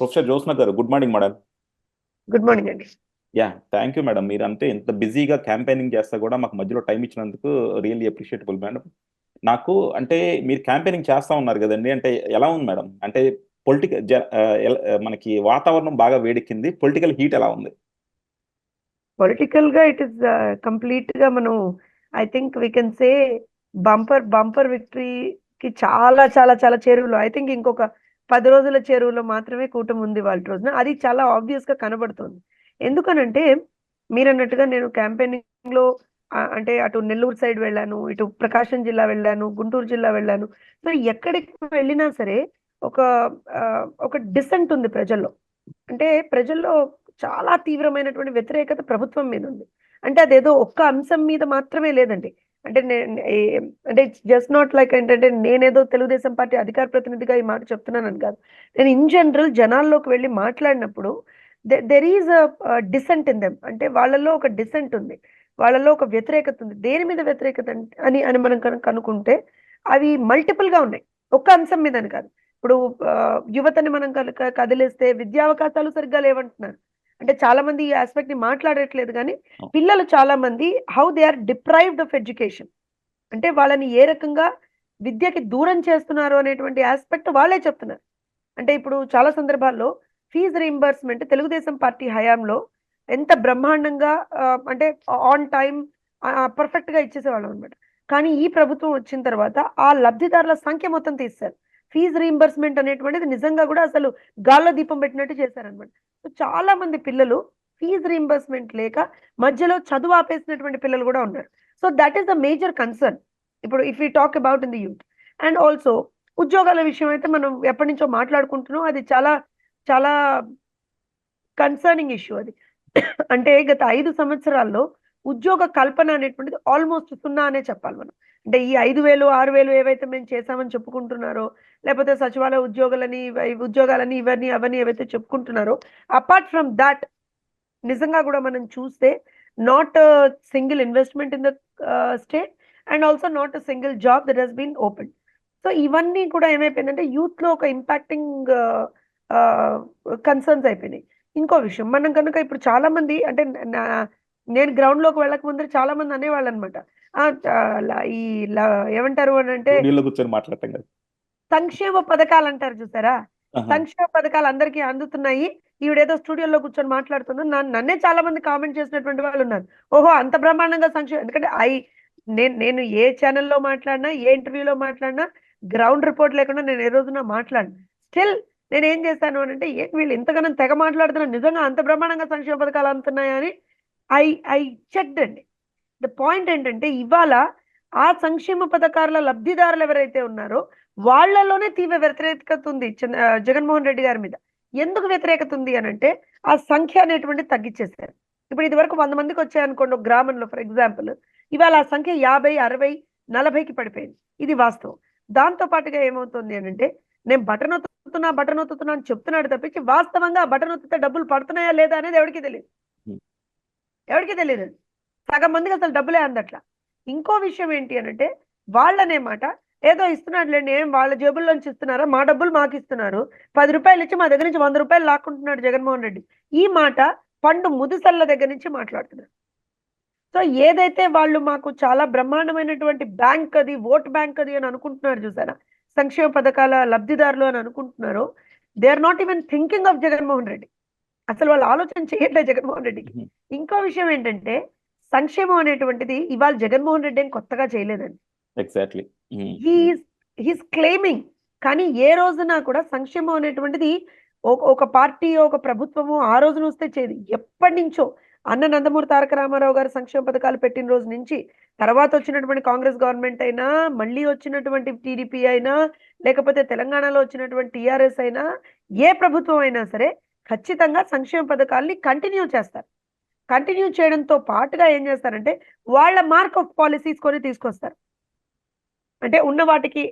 Professor Jyotsna గారు, good morning madam. Good morning అండి. Thank you madam. మీరంటే ఇంత బిజీగా క్యాంపెయినింగ్ చేస్తా కూడా మాకు మధ్యలో టైం ఇచ్చినందుకు రియల్లీ అప్రిషియేటబుల్ మేడం. నాకు అంటే మీరు క్యాంపెయినింగ్ చేస్తా ఉన్నారు కదండి, అంటే ఎలా ఉంది మేడం? అంటే పొలిటికల్ మనకి వాతావరణం బాగా వేడెక్కింది, పొలిటికల్ హీట్ ఎలా ఉంది? పొలిటికల్ గా ఇట్ ఇస్ కంప్లీట్ గా మనం I think we can say bumper విక్టరీకి చాలా చాలా చాలా చేరువలో. ఐ థింక్ ఇంకొక 10 రోజుల చేరువలో మాత్రమే కూటమి ఉంది వాళ్ళ రోజున. అది చాలా ఆబ్వియస్ గా కనబడుతుంది. ఎందుకనంటే మీరు అన్నట్టుగా నేను క్యాంపెయినింగ్ లో అంటే అటు నెల్లూరు సైడ్ వెళ్ళాను, ఇటు ప్రకాశం జిల్లా వెళ్ళాను, గుంటూరు జిల్లా వెళ్ళాను. సో ఎక్కడికి వెళ్ళినా సరే ఒక ఒక డిసెంట్ ఉంది ప్రజల్లో. అంటే ప్రజల్లో చాలా తీవ్రమైనటువంటి వ్యతిరేకత ప్రభుత్వం మీద ఉంది. అంటే అదేదో ఒక్క అంశం మీద మాత్రమే లేదండి. అంటే అంటే జస్ట్ నాట్ లైక్ ఏంటంటే నేనేదో తెలుగుదేశం పార్టీ అధికార ప్రతినిధిగా ఈ మాట చెప్తున్నానని కాదు. నేను ఇన్ జనరల్ జనాల్లోకి వెళ్ళి మాట్లాడినప్పుడు there is decent in them. అంటే వాళ్ళలో ఒక డిసెంట్ ఉంది, వాళ్ళలో ఒక వ్యతిరేకత ఉంది. దేని మీద వ్యతిరేకత అని అని మనం కనుక కనుక్కుంటే అవి మల్టిపుల్ గా ఉన్నాయి, ఒక్క అంశం మీద అని కాదు. ఇప్పుడు యువతని మనం కనుక కదిలిస్తే విద్యా అవకాశాలు సరిగ్గా లేవంటున్నారు. అంటే చాలా మంది ఈ ఆస్పెక్ట్ ని మాట్లాడట్లేదు, కానీ పిల్లలు చాలా మంది how they are deprived of education, అంటే వాళ్ళని ఏ రకంగా విద్యకి దూరం చేస్తున్నారు అనేటువంటి ఆస్పెక్ట్ వాళ్ళే చెప్తున్నారు. అంటే ఇప్పుడు చాలా సందర్భాల్లో ఫీజు రీయింబర్స్మెంట్ తెలుగుదేశం పార్టీ హయాంలో ఎంత బ్రహ్మాండంగా అంటే ఆన్ టైం పర్ఫెక్ట్ గా ఇచ్చేసేవాళ్ళం అనమాట. కానీ ఈ ప్రభుత్వం వచ్చిన తర్వాత ఆ లబ్ధిదారుల సంఖ్య మొత్తం తీస్తారు. ఫీజు రీయింబర్స్మెంట్ అనేటువంటిది నిజంగా కూడా అసలు గాల్లో దీపం పెట్టినట్టు చేశారనమాట. సో చాలా మంది పిల్లలు ఫీజు రీయింబర్స్మెంట్ లేక మధ్యలో చదువు ఆపేసినటువంటి పిల్లలు కూడా ఉన్నారు. So that is the major concern ఇప్పుడు if you talk about in the youth. And also ఉద్యోగాల విషయం అయితే మనం ఎప్పటి నుంచో మాట్లాడుకుంటున్నాం. అది చాలా చాలా కన్సర్నింగ్ ఇష్యూ అది. అంటే గత 5 సంవత్సరాల్లో ఉద్యోగ కల్పన అనేటువంటిది ఆల్మోస్ట్ సున్నా అనే చెప్పాలి మనం. అంటే ఈ 5,000 6,000 ఏవైతే మేము చేసామని చెప్పుకుంటున్నారో, లేకపోతే సచివాలయ ఉద్యోగాలని ఉద్యోగాలని ఇవన్నీ అవన్నీ ఏవైతే చెప్పుకుంటున్నారో, అపార్ట్ ఫ్రమ్ దాట్ నిజంగా కూడా మనం చూస్తే not single investment in the state and also not single job that has been open. So ఇవన్నీ కూడా ఏమైపోయిందంటే యూత్ లో ఒక ఇంపాక్టింగ్ కన్సర్న్స్ అయిపోయినాయి. ఇంకో విషయం మనం కనుక ఇప్పుడు చాలా మంది అంటే నేను గ్రౌండ్ లోకి వెళ్ళక ముందర చాలా మంది అనేవాళ్ళు అనమాట. ఈ ఏమంటారు అని అంటే స్టూడియోలో కూర్చొని మాట్లాడటం కదా. సంక్షేమ పథకాలు అంటారు చూసారా, ఆహా. సంక్షేమ పథకాలు అందరికీ అందుతున్నాయి, ఈవిడేదో స్టూడియోలో కూర్చొని మాట్లాడుతుంది. నన్నే చాలా మంది కామెంట్ చేసినటువంటి వాళ్ళు ఉన్నారు. ఓహో అంత బ్రహ్మాండంగా సంక్షేమ, ఎందుకంటే నేను ఏ ఛానల్లో మాట్లాడినా ఏ ఇంటర్వ్యూలో మాట్లాడినా గ్రౌండ్ రిపోర్ట్ లేకుండా నేను ఏ రోజున మాట్లాడినా స్టిల్ నేను ఏం చేశాను అని అంటే వీళ్ళు ఇంతగానో తెగ మాట్లాడుతున్నారు, నిజంగా అంత బ్రహ్మాండంగా సంక్షేమ పథకాలు అందుతున్నాయా అని ఐ ఐ చెక్డ్ అండి. ద పాయింట్ ఏంటంటే ఇవాళ ఆ సంక్షేమ పథకాల లబ్ధిదారులు ఎవరైతే ఉన్నారో వాళ్ళలోనే తీవ్ర వ్యతిరేకత ఉంది జగన్మోహన్ రెడ్డి గారి మీద. ఎందుకు వ్యతిరేకత ఉంది అని అంటే ఆ సంఖ్య అనేటువంటి తగ్గించేశారు. ఇప్పుడు ఇది వరకు 100 మందికి వచ్చాయనుకోండి ఒక గ్రామంలో ఫర్ ఎగ్జాంపుల్, ఇవాళ ఆ సంఖ్య 50, 60, 40కి పడిపోయింది. ఇది వాస్తవం. దాంతో పాటుగా ఏమవుతుంది అని అంటే నేను బటన్ ఒత్తుతున్నా అని చెప్తున్నాడు తప్పించి వాస్తవంగా ఆ బటన్ ఒత్తితే డబ్బులు పడుతున్నాయా లేదా అనేది ఎవరికి తెలియదు. ఎవరికి తెలియదు. సగం మందికి అసలు డబ్బులే అందట్లా. ఇంకో విషయం ఏంటి అని అంటే వాళ్ళనే మాట ఏదో ఇస్తున్నాడులేండి, ఏం వాళ్ళ జేబుల్లోంచి ఇస్తున్నారా, మా డబ్బులు మాకు ఇస్తున్నారు, 10 రూపాయలు ఇచ్చి మా దగ్గర నుంచి 100 రూపాయలు లాక్కుంటున్నాడు జగన్మోహన్ రెడ్డి. ఈ మాట పండు ముదుసల్ల దగ్గర నుంచి మాట్లాడుతున్నారు. సో ఏదైతే వాళ్ళు మాకు చాలా బ్రహ్మాండమైనటువంటి బ్యాంక్ అది, ఓట్ బ్యాంక్ అది అని అనుకుంటున్నారు చూసారా, సంక్షేమ పథకాల లబ్ధిదారులు అని అనుకుంటున్నారో, they are not even thinking of Jaganmohan Reddy. అసలు వాళ్ళు ఆలోచన చేయట్లేదు జగన్మోహన్ రెడ్డికి. ఇంకో విషయం ఏంటంటే సంక్షేమం అనేటువంటిది ఇవాళ జగన్మోహన్ రెడ్డి ఏం కొత్తగా చేయలేదండి. ఎగ్జాక్ట్లీ. He's claiming. కానీ ఏ రోజున కూడా సంక్షేమం అనేటువంటిది ఒక పార్టీ ఒక ప్రభుత్వము ఆ రోజున వస్తే చేయదు. ఎప్పటి నుంచో అన్న నందమూరి తారక రామారావు గారు సంక్షేమ పథకాలు పెట్టిన రోజు నుంచి, తర్వాత వచ్చినటువంటి కాంగ్రెస్ గవర్నమెంట్ అయినా, మళ్ళీ వచ్చినటువంటి టీడీపీ అయినా, లేకపోతే తెలంగాణలో వచ్చినటువంటి టీఆర్ఎస్ అయినా, ఏ ప్రభుత్వం అయినా సరే ఖచ్చితంగా సంక్షేమ పథకాల్ని కంటిన్యూ చేస్తారు. కంటిన్యూ చేయడంతో పాటుగా ఏం చేస్తారంటే వాళ్ళ మార్క్ ఆఫ్ పాలసీస్ కొన్ని తీసుకొస్తారు. అంటే ఉన్న వాటికి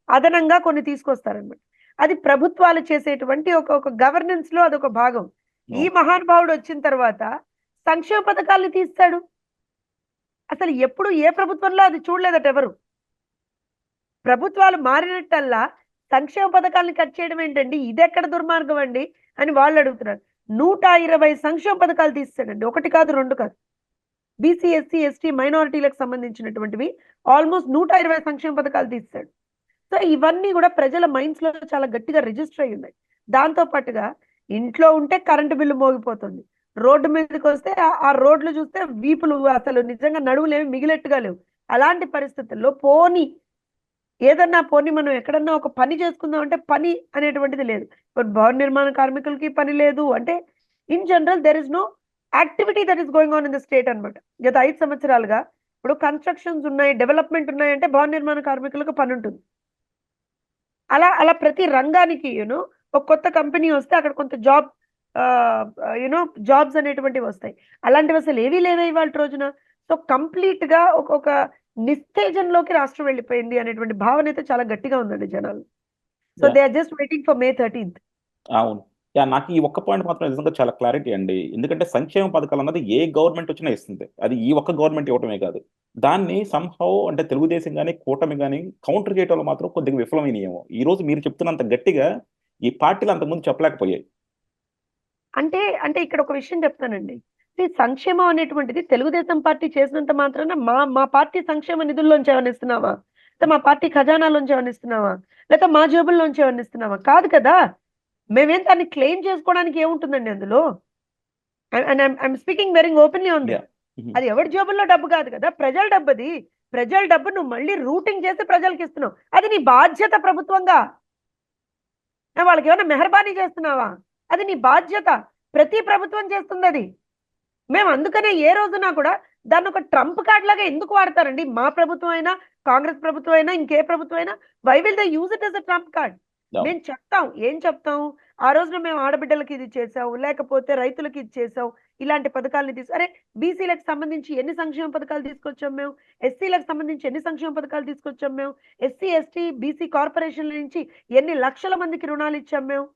అదనంగా కొన్ని తీసుకొస్తారనమాట. అది ప్రభుత్వాలు చేసేటువంటి ఒక గవర్నెన్స్ లో అదొక భాగం. ఈ మహానుభావుడు వచ్చిన తర్వాత సంక్షేమ పథకాల్ని తీస్తాడు. అసలు ఎప్పుడు ఏ ప్రభుత్వంలో అది చూడలేదట ఎవరు. ప్రభుత్వాలు మారినట్టల్లా సంక్షేమ పథకాలను కట్ చేయడం ఏంటండి, ఇది ఎక్కడ దుర్మార్గం అండి. అని వాళ్ళు అడుగుతున్నారు. 120 సంక్షేమ పథకాలు తీస్తాడండి, ఒకటి కాదు రెండు కాదు. బీసీ ఎస్సీ ఎస్టీ మైనారిటీలకు సంబంధించినటువంటివి ఆల్మోస్ట్ 120 సంక్షేమ పథకాలు తీస్తాడు. సో ఇవన్నీ కూడా ప్రజల మైండ్స్ లో చాలా గట్టిగా రిజిస్టర్ అయి ఉన్నాయి. దాంతో పాటుగా ఇంట్లో ఉంటే కరెంటు బిల్లు మోగిపోతుంది, రోడ్డు మీదకి వస్తే ఆ రోడ్లు చూస్తే వీపులు అసలు నిజంగా నడువులేమి మిగిలెట్టుగా లేవు. అలాంటి పరిస్థితుల్లో ఏదన్నా మనం ఎక్కడన్నా ఒక పని చేసుకుందాం అంటే పని అనేటువంటిది లేదు. ఇప్పుడు భవన నిర్మాణ కార్మికులకి పని లేదు. అంటే in general there is no activity that is going on in the state అనమాట. గత 5 సంవత్సరాలుగా ఇప్పుడు కన్స్ట్రక్షన్స్ ఉన్నాయి, డెవలప్మెంట్ ఉన్నాయి అంటే భవన నిర్మాణ కార్మికులకు పని ఉంటుంది. అలా అలా ప్రతి రంగానికి ఒక కొత్త కంపెనీ వస్తే అక్కడ కొంత జాబ్స్ అనేటువంటివి వస్తాయి. అలాంటివి అసలు ఏవీ లేవే ఇవాళ రోజున. సో కంప్లీట్ గా ఒక నిస్తేజంలోకి రాష్ట్రం వెళ్ళిపోయింది అనేటువంటి భావన అయితే చాలా గట్టిగా ఉందండి జనాలు. So they are just waiting for May 13th. అవును. నాకు ఈ ఒక్క పాయింట్ మాత్రం నిజంగా చాలా క్లారిటీ అండి. ఎందుకంటే సంక్షేమ పథకాలు అన్నది ఏ గవర్నమెంట్ వచ్చినా ఇస్తుంది. అది ఈ ఒక్క గవర్నమెంట్ ఇవ్వటమే కాదు. దాన్ని సంహౌ అంటే తెలుగుదేశం కానీ కూటమి కానీ కౌంటర్ చేయడంలో మాత్రం కొద్దిగా విఫలమైనయేమో. ఈ రోజు మీరు చెప్తున్నంత గట్టిగా ఈ పార్టీలు అంతకుముందు చెప్పలేకపోయాయి. అంటే అంటే ఇక్కడ ఒక విషయం చెప్తానండి. సంక్షేమం అనేటువంటిది తెలుగుదేశం పార్టీ చేసినంత మాత్రాన మా పార్టీ సంక్షేమ నిధుల్లోంచి ఏమైనా ఇస్తున్నావా, లేకపోతే మా పార్టీ ఖజానాలోంచి ఏమైనా ఇస్తున్నావా, లేకపోతే మా జేబుల్లోంచి ఏమైనా ఇస్తున్నావా? కాదు కదా. మేమేం దాన్ని క్లెయిమ్ చేసుకోవడానికి ఏముంటుందండి అందులో? I'm speaking very openly on this. అది ఎవరి జేబుల్లో డబ్బు కాదు కదా, ప్రజల డబ్బు. అది ప్రజల డబ్బు నువ్వు మళ్ళీ రూటింగ్ చేసి ప్రజలకు ఇస్తున్నావు. అది నీ బాధ్యత ప్రభుత్వంగా. వాళ్ళకి ఏమైనా మెహర్బానీ చేస్తున్నావా? అది నీ బాధ్యత. ప్రతి ప్రభుత్వం చేస్తుంది అది. మేము అందుకనే ఏ రోజునా కూడా దాన్ని ఒక ట్రంప్ కార్డ్ లాగా ఎందుకు వాడతారండి? మా ప్రభుత్వం అయినా, కాంగ్రెస్ ప్రభుత్వం అయినా, ఇంకే ప్రభుత్వం అయినా, why will they use it as a trump card? మేము చెప్తాం, ఏం చెప్తాం? ఆ రోజున మేము ఆడబిడ్డలకి ఇది చేసాం, లేకపోతే రైతులకి ఇది చేసాం, ఇలాంటి పథకాలని అరే బీసీలకు సంబంధించి ఎన్ని సంక్షేమ పథకాలు తీసుకొచ్చాం మేము, ఎస్సీలకు సంబంధించి ఎన్ని సంక్షేమ పథకాలు తీసుకొచ్చాం మేము, ఎస్సీ ఎస్టీ బీసీ కార్పొరేషన్ల నుంచి ఎన్ని లక్షల మందికి రుణాలు ఇచ్చాం మేము.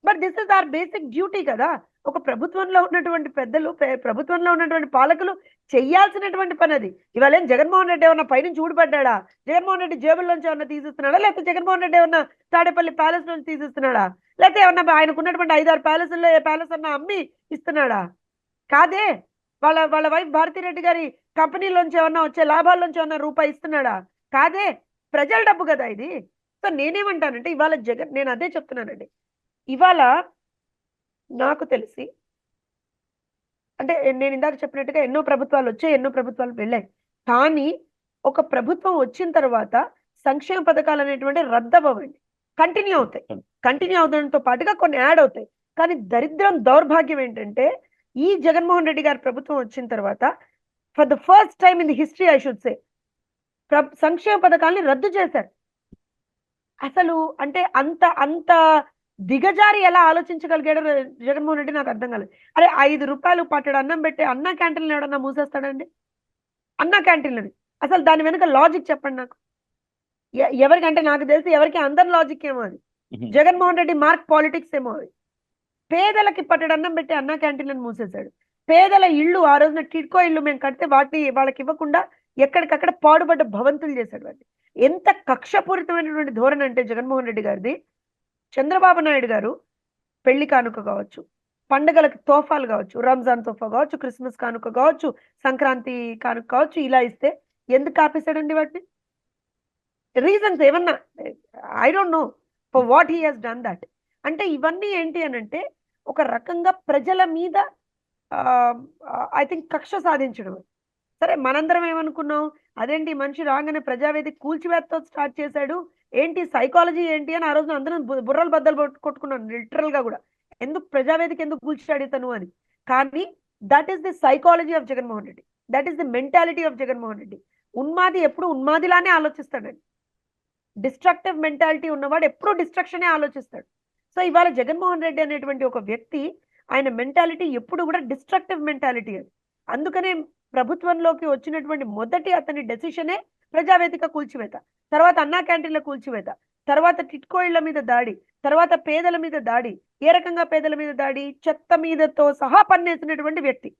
But this is our basic duty కదా. ఒక ప్రభుత్వంలో ఉన్నటువంటి పెద్దలు, ప్రభుత్వంలో ఉన్నటువంటి పాలకులు చెయ్యాల్సినటువంటి పని అది. ఇవాళ ఏం జగన్మోహన్ రెడ్డి ఏమన్నా పైనుంచి ఊడిపడ్డా? జగన్మోహన్ రెడ్డి జేబుల్లోంచి ఏమన్నా తీసిస్తున్నాడా? లేకపోతే జగన్మోహన్ రెడ్డి ఏమన్నా తాడేపల్లి ప్యాలెస్ నుంచి తీసిస్తున్నాడా? లేకపోతే ఏమన్నా ఆయనకు ఉన్నటువంటి 5-6 ప్యాలెస్ల్లో ఏ ప్యాలెస్ అన్నా అమ్మి ఇస్తున్నాడా? కాదే. వాళ్ళ వైఫ్ భారతిరెడ్డి గారి కంపెనీలోంచి ఏమన్నా వచ్చే లాభాల్లోంచి ఏమన్నా రూపాయి ఇస్తున్నాడా? కాదే. ప్రజల డబ్బు కదా ఇది. సో నేనేమంటానంటే ఇవాళ నేను అదే చెప్తున్నానండి. ఇవాళ నాకు తెలిసి అంటే నేను ఇందాక చెప్పినట్టుగా ఎన్నో ప్రభుత్వాలు వచ్చాయి, ఎన్నో ప్రభుత్వాలు వెళ్ళాయి. కానీ ఒక ప్రభుత్వం వచ్చిన తర్వాత సంక్షేమ పథకాలు అనేటువంటి రద్దవ్వండి, కంటిన్యూ అవుతాయి. కంటిన్యూ అవడంతో పాటుగా కొన్ని యాడ్ అవుతాయి. కానీ దౌర్భాగ్యం ఏంటంటే ఈ జగన్మోహన్ రెడ్డి గారి ప్రభుత్వం వచ్చిన తర్వాత for the first time in the history I should say సంక్షేమ పథకాలని రద్దు చేశారు. అసలు అంటే అంత దిగజారి ఎలా ఆలోచించగలిగాడో జగన్మోహన్ రెడ్డి నాకు అర్థం కాలేదు. అరే 5 రూపాయలు పట్టడు అన్నం పెట్టి అన్న క్యాంటీన్లు ఎవడన్నా మూసేస్తాడండి? అన్న క్యాంటీన్లని అసలు దాని వెనుక లాజిక్ చెప్పండి నాకు. ఎవరికంటే నాకు తెలిసి ఎవరికి అందరి లాజిక్ ఏమో అది. జగన్మోహన్ రెడ్డి మార్క్ పాలిటిక్స్ ఏమో అది. పేదలకి పట్టడు అన్నం పెట్టి అన్న క్యాంటీన్లను మూసేశాడు. పేదల ఇళ్ళు ఆ రోజున టిడ్కో ఇళ్ళు మేము కడితే వాటిని వాళ్ళకి ఇవ్వకుండా ఎక్కడికక్కడ పాడుబడ్డ భవంతులు చేశాడు. వాటిని ఎంత కక్షపూరితమైనటువంటి ధోరణి అంటే జగన్మోహన్ రెడ్డి గారిది. చంద్రబాబు నాయుడు గారు పెళ్లి కానుక కావచ్చు, పండుగలకు తోఫాలు కావచ్చు, రంజాన్ తోఫా కావచ్చు, క్రిస్మస్ కానుక కావచ్చు, సంక్రాంతి కానుక కావచ్చు, ఇలా ఇస్తే ఎందుకు ఆపేశాడండి వాటిని? రీజన్స్ ఏమన్నా? I don't know for what he has done that. అంటే ఇవన్నీ ఏంటి అని అంటే ఒక రకంగా ప్రజల మీద ఐ థింక్ కక్ష సాధించడం. సరే మనందరం ఏమనుకున్నాం, అదేంటి మనిషి రాగానే ప్రజావేదిక కూల్చివేతతో స్టార్ట్ చేశాడు, ఏంటి సైకాలజీ ఏంటి అని ఆ రోజున అందరం బుర్రలు బద్దలు కొట్టుకున్నాను లిటరల్ గా కూడా. ఎందుకు ప్రజావేదిక ఎందుకు కూల్చాడు ఇతను అని. కానీ that is the psychology of Jaganmohan Reddy, that is the mentality of Jaganmohan Reddy. ఉన్మాది ఎప్పుడు ఉన్మాదిలానే ఆలోచిస్తాడండి. డిస్ట్రక్టివ్ మెంటాలిటీ ఉన్నవాడు ఎప్పుడు డిస్ట్రక్షనే ఆలోచిస్తాడు. సో ఇవాళ జగన్మోహన్ రెడ్డి అనేటువంటి ఒక వ్యక్తి, ఆయన మెంటాలిటీ ఎప్పుడు కూడా డిస్ట్రక్టివ్ మెంటాలిటీ అది. అందుకనే ప్రభుత్వంలోకి వచ్చినటువంటి మొదటి అతని డెసిషనే ప్రజావేదిక కూల్చివేత, తర్వాత అన్నా క్యాంటీన్ల కూల్చివేత, తర్వాత టిట్కో ఇళ్ల మీద దాడి, తర్వాత పేదల మీద దాడి. ఏ రకంగా పేదల మీద దాడి? చెత్త మీదతో సహా పన్నేసినటువంటి వ్యక్తి.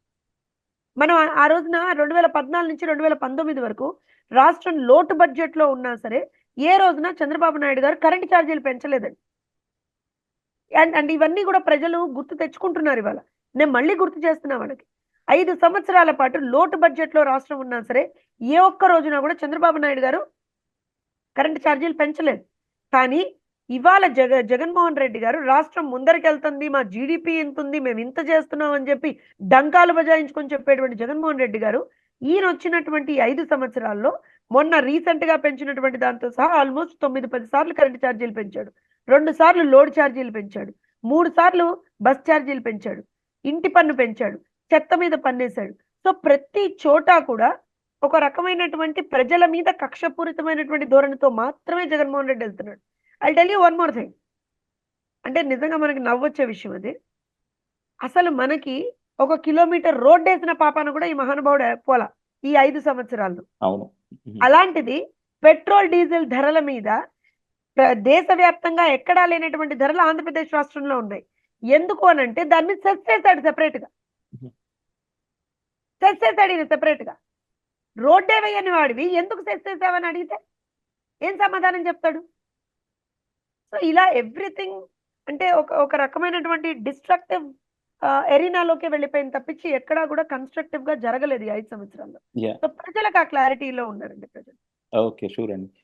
మనం ఆ రోజున 2014 నుంచి 2019 వరకు రాష్ట్రం లోటు బడ్జెట్ లో ఉన్నా సరే ఏ రోజున చంద్రబాబు నాయుడు గారు కరెంటు ఛార్జీలు పెంచలేదండి. అండ్ ఇవన్నీ కూడా ప్రజలు గుర్తు తెచ్చుకుంటున్నారు ఇవాళ. నేను మళ్ళీ గుర్తు చేస్తున్నా వాళ్ళకి. 5 సంవత్సరాల పాటు లోటు బడ్జెట్‌లో రాష్ట్రం ఉన్నా సరే, ఏ ఒక్క రోజున కూడా చంద్రబాబు నాయుడు గారు కరెంట్ ఛార్జీలు పెంచలేదు. కానీ ఇవాళ జగన్మోహన్ రెడ్డి గారు రాష్ట్రం ముందరికెళ్తుంది, మా జీడీపీ ఇంతుంది, మేము ఇంత చేస్తున్నాం అని చెప్పి డంకాలు బజాయించుకొని చెప్పేటువంటి జగన్మోహన్ రెడ్డి గారు ఈయనొచ్చినటువంటి 5 సంవత్సరాల్లో మొన్న రీసెంట్‌గా పెంచినటువంటి దాంతో సహా ఆల్మోస్ట్ 9, 10 సార్లు కరెంట్ ఛార్జీలు పెంచాడు. 2 సార్లు లోడ్ ఛార్జీలు పెంచాడు. 3 సార్లు బస్ ఛార్జీలు పెంచాడు. ఇంటి పన్ను పెంచాడు. చెత్త మీద పన్నేశాడు. సో ప్రతి చోట కూడా ఒక రకమైనటువంటి ప్రజల మీద కక్షపూరితమైనటువంటి ధోరణితో మాత్రమే జగన్మోహన్ రెడ్డి వెళ్తున్నాడు. I tell you one more thing. అంటే నిజంగా మనకి నవ్వొచ్చే విషయం అది. అసలు మనకి ఒక కిలోమీటర్ రోడ్డేసిన పాపాన కూడా ఈ మహానుభావుడు పోలా ఈ 5 సంవత్సరాల్లో. అవును. అలాంటిది పెట్రోల్, డీజిల్ ధరల మీద దేశవ్యాప్తంగా ఎక్కడా లేనటువంటి ధరలు ఆంధ్రప్రదేశ్ రాష్ట్రంలో ఉన్నాయి. ఎందుకు అనంటే దాన్ని సెస్ చేశాడు సెపరేట్‌గా. సెస్ చేశాడు ఈయన సెపరేట్‌గా. రోడ్డే వేయని వాడివి ఎందుకు సెస్ చేసావని అడిగితే ఏం సమాధానం చెప్తాడు? సో ఇలా ఎవ్రీథింగ్ అంటే ఒక రకమైనటువంటి డిస్ట్రక్టివ్ ఎరీనాలోకి వెళ్ళిపోయింది తప్పించి ఎక్కడా కూడా కన్స్ట్రక్టివ్ గా జరగలేదు ఈ 5 సంవత్సరాల్లో. యాహ్! సో ప్రజలకు ఆ క్లారిటీలో ఉన్నారండి ప్రజలు. ఓకే. షూర్ అండి.